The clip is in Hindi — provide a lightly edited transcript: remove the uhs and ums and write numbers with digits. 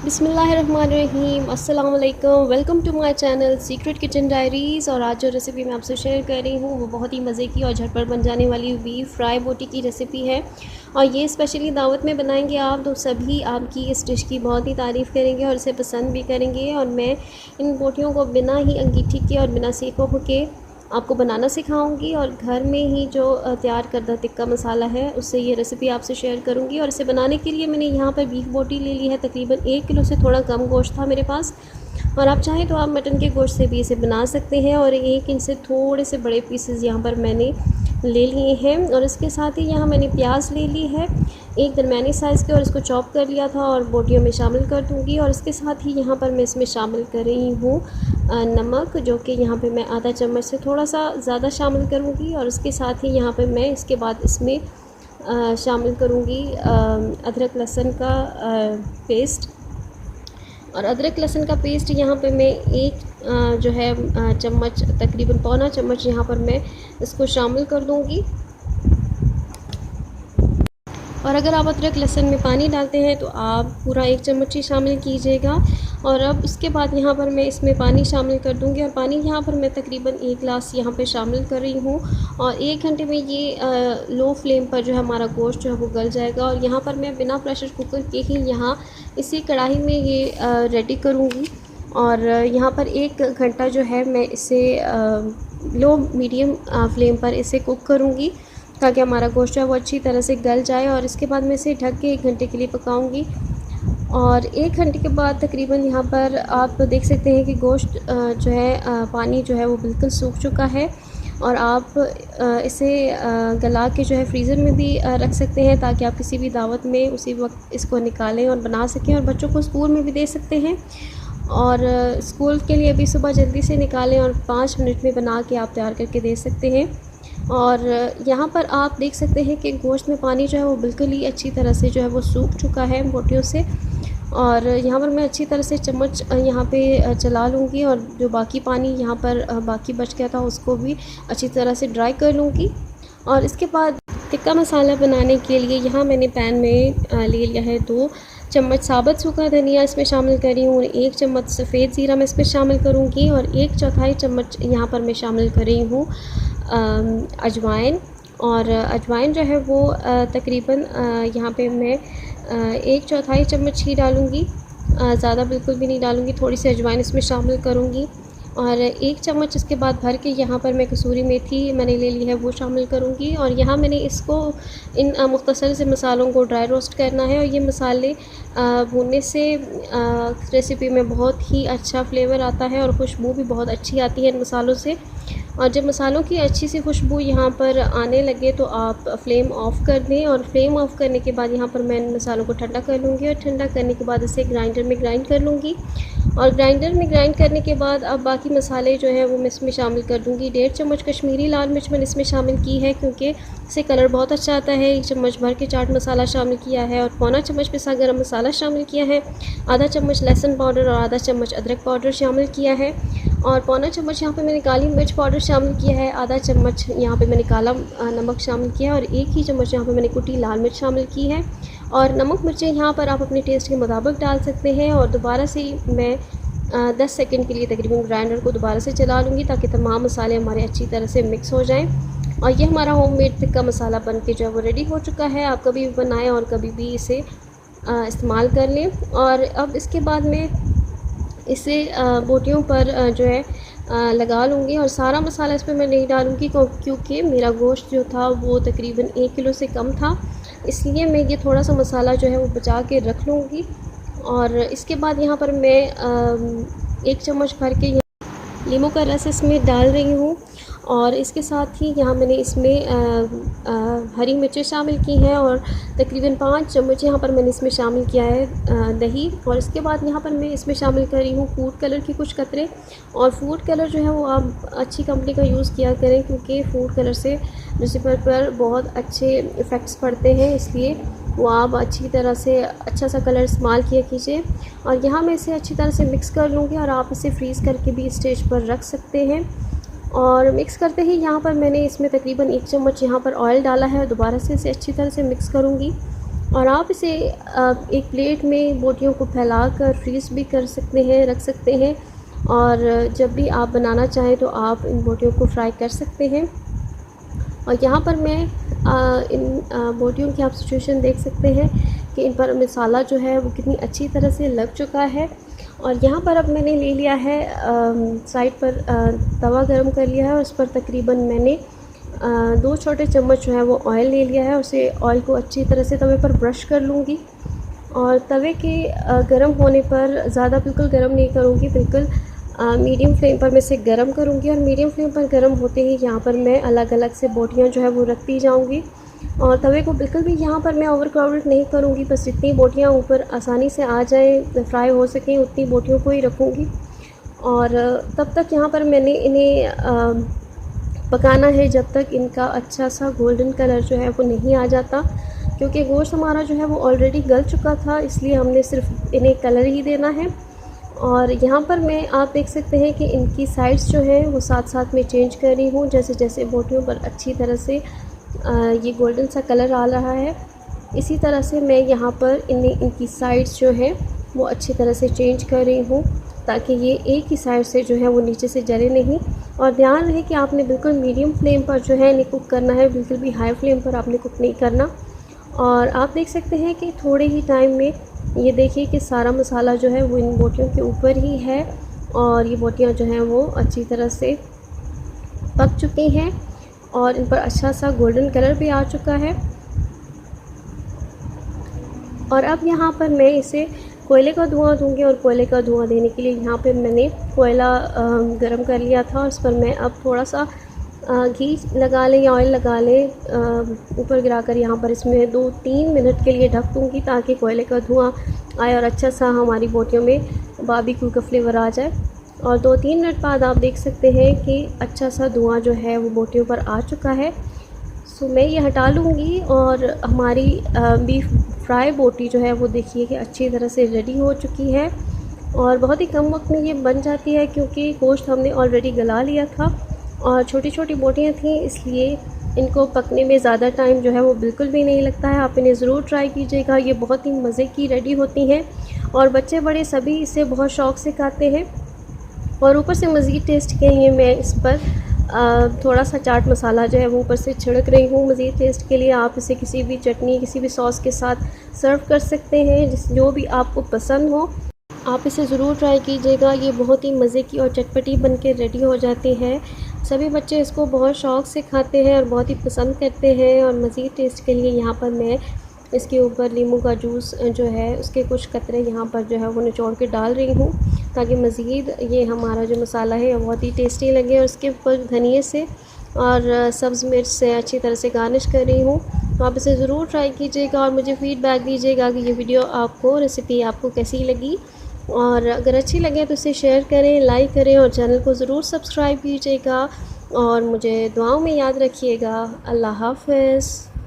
बिस्मिल्लाहिर्रहमानिर्रहीम, अस्सलाम वालेकुम। Welcome to my channel secret kitchen diaries. और आज जो रेसिपी मैं आपसे शेयर कर रही हूँ वो बहुत ही मज़े की और झटपट बन जाने वाली बीफ फ्राई बोटी की रेसिपी है। और ये स्पेशली दावत में बनाएंगे आप तो सभी आपकी इस डिश की बहुत ही तारीफ़ करेंगे और इसे पसंद भी करेंगे। और मैं इन बोटियों को बिना ही अंगीठी के और बिना सीखों के आपको बनाना सिखाऊंगी और घर में ही जो तैयार करदा टिक्का मसाला है उससे ये रेसिपी आपसे शेयर करूंगी। और इसे बनाने के लिए मैंने यहाँ पर बीफ बोटी ले ली है, तकरीबन 1 किलो से थोड़ा कम गोश्त था मेरे पास। और आप चाहें तो आप मटन के गोश्त से भी इसे बना सकते हैं। और एक इनसे थोड़े से बड़े पीसेस यहाँ पर मैंने ले लिए हैं। और इसके साथ ही यहाँ मैंने प्याज ले ली है एक दरमियानी साइज़ के और इसको चॉप कर लिया था और बोटियों में शामिल कर दूँगी। और इसके साथ ही यहाँ पर मैं इसमें शामिल कर रही हूँ नमक, जो कि यहाँ पे मैं आधा चम्मच से थोड़ा सा ज़्यादा शामिल करूँगी। और इसके साथ ही यहाँ पे मैं इसके बाद इसमें शामिल करूँगी अदरक लहसुन का पेस्ट। और अदरक लहसुन का पेस्ट यहाँ पे मैं एक जो है चम्मच, तकरीबन पौना चम्मच यहाँ पर मैं इसको शामिल कर दूँगी। और अगर आप अदरक लहसुन में पानी डालते हैं तो आप पूरा 1 चम्मच ही शामिल कीजिएगा। और अब उसके बाद यहाँ पर मैं इसमें पानी शामिल कर दूँगी। और पानी यहाँ पर मैं तकरीबन 1 गिलास यहाँ पे शामिल कर रही हूँ। और 1 घंटे में ये लो फ्लेम पर जो है हमारा गोश्त जो है वो गल जाएगा। और यहाँ पर मैं बिना प्रेशर कुकर के ही यहाँ इसी कढ़ाई में ये रेडी करूँगी। और यहाँ पर 1 घंटा जो है मैं इसे लो मीडियम फ्लेम पर इसे कुक करूँगी ताकि हमारा गोश्त जो है वो अच्छी तरह से गल जाए। और इसके बाद मैं इसे ढक के 1 घंटे के लिए पकाऊंगी। और 1 घंटे के बाद तकरीबन यहाँ पर आप देख सकते हैं कि गोश्त जो है पानी जो है वो बिल्कुल सूख चुका है। और आप इसे गला के जो है फ्रीज़र में भी रख सकते हैं ताकि आप किसी भी दावत में उसी वक्त इसको निकालें और बना सकें। और बच्चों को स्कूल में भी दे सकते हैं। और स्कूल के लिए भी सुबह जल्दी से निकालें और 5 मिनट में बना के आप तैयार करके दे सकते हैं। और यहाँ पर आप देख सकते हैं कि गोश्त में पानी जो है वो बिल्कुल ही अच्छी तरह से जो है वो सूख चुका है बोटियों से। और यहाँ पर मैं अच्छी तरह से चम्मच यहाँ पे चला लूँगी और जो बाकी पानी यहाँ पर बाकी बच गया था उसको भी अच्छी तरह से ड्राई कर लूँगी। और इसके बाद टिक्का मसाला बनाने के लिए यहाँ मैंने पैन में ले लिया है 2 चम्मच साबुत सूखा धनिया इसमें शामिल कर रही हूँ। और 1 चम्मच सफ़ेद ज़ीरा मैं इसमें शामिल करूँगी। और 1/4 चम्मच यहाँ पर मैं शामिल कर रही हूँ अजवाइन। और अजवाइन जो है वो तकरीबन यहाँ पे मैं 1/4 चम्मच ही डालूँगी, ज़्यादा बिल्कुल भी नहीं डालूँगी, थोड़ी सी अजवाइन इसमें शामिल करूँगी। और 1 चम्मच इसके बाद भर के यहाँ पर मैं कसूरी मेथी मैंने ले ली है वो शामिल करूँगी। और यहाँ मैंने इसको इन मुख्तसर से मसालों को ड्राई रोस्ट करना है। और ये मसाले भूनने से रेसिपी में बहुत ही अच्छा फ्लेवर आता है और खुशबू भी बहुत अच्छी आती है इन मसालों से। और जब मसालों की अच्छी सी खुशबू यहाँ पर आने लगे तो आप फ्लेम ऑफ़ कर दें। और फ्लेम ऑफ़ करने के बाद यहाँ पर मैं इन मसालों को ठंडा कर लूँगी। और ठंडा करने के बाद इसे ग्राइंडर में ग्राइंड कर लूँगी। और ग्राइंडर में ग्राइंड करने के बाद अब बाकी मसाले जो है वो मैं इसमें शामिल कर दूँगी। 1.5 चम्मच कश्मीरी लाल मिर्च मैंने इसमें शामिल की है क्योंकि इससे कलर बहुत अच्छा आता है। 1 चम्मच भर के चाट मसाला शामिल किया है। और पौना चम्मच पिसा गरम मसाला शामिल किया है। आधा चम्मच लहसुन पाउडर और आधा चम्मच अदरक पाउडर शामिल किया है। और पौना चम्मच यहाँ पे मैंने काली मिर्च पाउडर शामिल किया है। आधा चम्मच यहाँ पे मैंने काला नमक शामिल किया है। और 1 ही चम्मच यहाँ पे मैंने कुटी लाल मिर्च शामिल की है। और नमक मिर्चें यहाँ पर आप अपने टेस्ट के मुताबिक डाल सकते हैं। और दोबारा से मैं 10 सेकंड के लिए तकरीबन ग्राइंडर को दोबारा से चला लूँगी ताकि तमाम मसाले हमारे अच्छी तरह से मिक्स हो जाएँ। और ये हमारा होममेड टिक्का मसाला बन के जो है वो रेडी हो चुका है। आप कभी भी बनाएँ और कभी भी इसे इस्तेमाल कर लें। और अब इसके बाद मैं इसे बोटियों पर जो है लगा लूँगी। और सारा मसाला इस पर मैं नहीं डालूँगी क्योंकि मेरा गोश्त जो था वो तकरीबन 1 किलो से कम था, इसलिए मैं ये थोड़ा सा मसाला जो है वो बचा के रख लूँगी। और इसके बाद यहाँ पर मैं 1 चम्मच भर के नींबू का रस इसमें डाल रही हूँ। और इसके साथ ही यहाँ मैंने इसमें हरी मिर्चें शामिल की हैं। और तकरीबन 5 चम्मच यहाँ पर मैंने इसमें शामिल किया है दही। और इसके बाद यहाँ पर मैं इसमें शामिल कर रही हूँ फूड कलर की कुछ कतरे। और फूड कलर जो है वो आप अच्छी कंपनी का यूज़ किया करें क्योंकि फूड कलर से रेसिपी पर बहुत अच्छे इफ़ेक्ट्स पड़ते हैं, इसलिए वो आप अच्छी तरह से अच्छा सा कलर इस्तेमाल किया कीजिए। और यहाँ मैं इसे अच्छी तरह से मिक्स कर लूँगी। और आप इसे फ्रीज़ करके भी स्टेज पर रख सकते हैं। और मिक्स करते ही यहाँ पर मैंने इसमें तकरीबन 1 चम्मच यहाँ पर ऑयल डाला है। दोबारा से इसे अच्छी तरह से मिक्स करूँगी। और आप इसे एक प्लेट में बोटियों को फैलाकर फ्रीज़ भी कर सकते हैं, रख सकते हैं। और जब भी आप बनाना चाहें तो आप इन बोटियों को फ्राई कर सकते हैं। और यहाँ पर मैं इन बोटियों की आप सिचुएशन देख सकते हैं कि इन पर मसाला जो है वो कितनी अच्छी तरह से लग चुका है। और यहाँ पर अब मैंने ले लिया है साइड पर तवा गरम कर लिया है और उस पर तकरीबन मैंने 2 छोटे चम्मच जो है वो ऑयल ले लिया है। उसे ऑयल को अच्छी तरह से तवे पर ब्रश कर लूँगी और तवे के गरम होने पर ज़्यादा बिल्कुल गरम नहीं करूँगी, बिल्कुल मीडियम फ्लेम पर मैं इसे गरम करूँगी। और मीडियम फ्लेम पर गरम होते ही यहाँ पर मैं अलग अलग से बोटियाँ जो है वो रखती जाऊँगी। और तवे को बिल्कुल भी यहाँ पर मैं ओवर क्राउडेड नहीं करूँगी, बस जितनी बोटियाँ ऊपर आसानी से आ जाएँ, फ्राई हो सकें, उतनी बोटियों को ही रखूँगी। और तब तक यहाँ पर मैंने इन्हें पकाना है जब तक इनका अच्छा सा गोल्डन कलर जो है वो नहीं आ जाता, क्योंकि गोश्त हमारा जो है वो ऑलरेडी गल चुका था, इसलिए हमने सिर्फ इन्हें कलर ही देना है। और यहाँ पर मैं आप देख सकते हैं कि इनकी साइड्स जो हैं वो साथ साथ में चेंज कर रही हूँ, जैसे जैसे बोटियों पर अच्छी तरह से ये गोल्डन सा कलर आ रहा है, इसी तरह से मैं यहाँ पर इनकी साइड्स जो है वो अच्छी तरह से चेंज कर रही हूँ, ताकि ये एक ही साइड से जो है वो नीचे से जले नहीं। और ध्यान रहे कि आपने बिल्कुल मीडियम फ्लेम पर जो है इन्हें कुक करना है, बिल्कुल भी हाई फ्लेम पर आपने कुक नहीं करना। और आप देख सकते हैं कि थोड़े ही टाइम में ये देखिए कि सारा मसाला जो है वो इन बोटियों के ऊपर ही है और ये बोटियाँ जो हैं वो अच्छी तरह से पक चुकी हैं और इन पर अच्छा सा गोल्डन कलर भी आ चुका है। और अब यहाँ पर मैं इसे कोयले का धुआं दूंगी और कोयले का धुआं देने के लिए यहाँ पे मैंने कोयला गरम कर लिया था और इस पर मैं अब थोड़ा सा घी लगा लें या ऑयल लगा लें, ऊपर गिराकर यहाँ पर इसमें 2-3 मिनट के लिए ढक दूँगी, ताकि कोयले का धुआं आए और अच्छा सा हमारी बोटियों में बारबेक्यू का फ्लेवर आ जाए। और 2-3 मिनट बाद आप देख सकते हैं कि अच्छा सा धुआं जो है वो बोटियों पर आ चुका है। सो मैं ये हटा लूँगी और हमारी बीफ फ्राई बोटी जो है वो देखिए कि अच्छी तरह से रेडी हो चुकी है और बहुत ही कम वक्त में ये बन जाती है, क्योंकि गोश्त हमने ऑलरेडी गला लिया था और छोटी छोटी बोटियाँ थीं, इसलिए इनको पकने में ज़्यादा टाइम जो है वो बिल्कुल भी नहीं लगता है। आप इन्हें ज़रूर ट्राई कीजिएगा, ये बहुत ही मज़े की रेडी होती हैं और बच्चे बड़े सभी इसे बहुत शौक़ से खाते हैं। और ऊपर से मज़ीद टेस्ट के लिए मैं इस पर थोड़ा सा चाट मसाला जो है वो ऊपर से छिड़क रही हूँ मज़ीद टेस्ट के लिए। आप इसे किसी भी चटनी, किसी भी सॉस के साथ सर्व कर सकते हैं, जो भी आपको पसंद हो। आप इसे ज़रूर ट्राई कीजिएगा, ये बहुत ही मज़े की और चटपटी बन के रेडी हो जाती है। सभी बच्चे इसको बहुत शौक़ से खाते हैं और बहुत ही पसंद करते हैं। और मज़ीद टेस्ट के लिए यहाँ पर मैं इसके ऊपर नींबू का जूस जो है उसके कुछ कतरे यहाँ पर जो है वो निचोड़ के डाल रही हूँ, ताकि मज़ीद ये हमारा जो मसाला है बहुत ही टेस्टी लगे। और उसके ऊपर धनिए से और सब्ज़ मिर्च से अच्छी तरह से गार्निश कर रही हूँ। तो आप इसे ज़रूर ट्राई कीजिएगा और मुझे फ़ीडबैक दीजिएगा कि ये वीडियो आपको, रेसिपी आपको कैसी लगी। और अगर अच्छी लगे तो इसे शेयर करें, लाइक करें और चैनल को ज़रूर सब्सक्राइब कीजिएगा और मुझे दुआओं में याद रखिएगा। अल्लाह हाफ़िज़।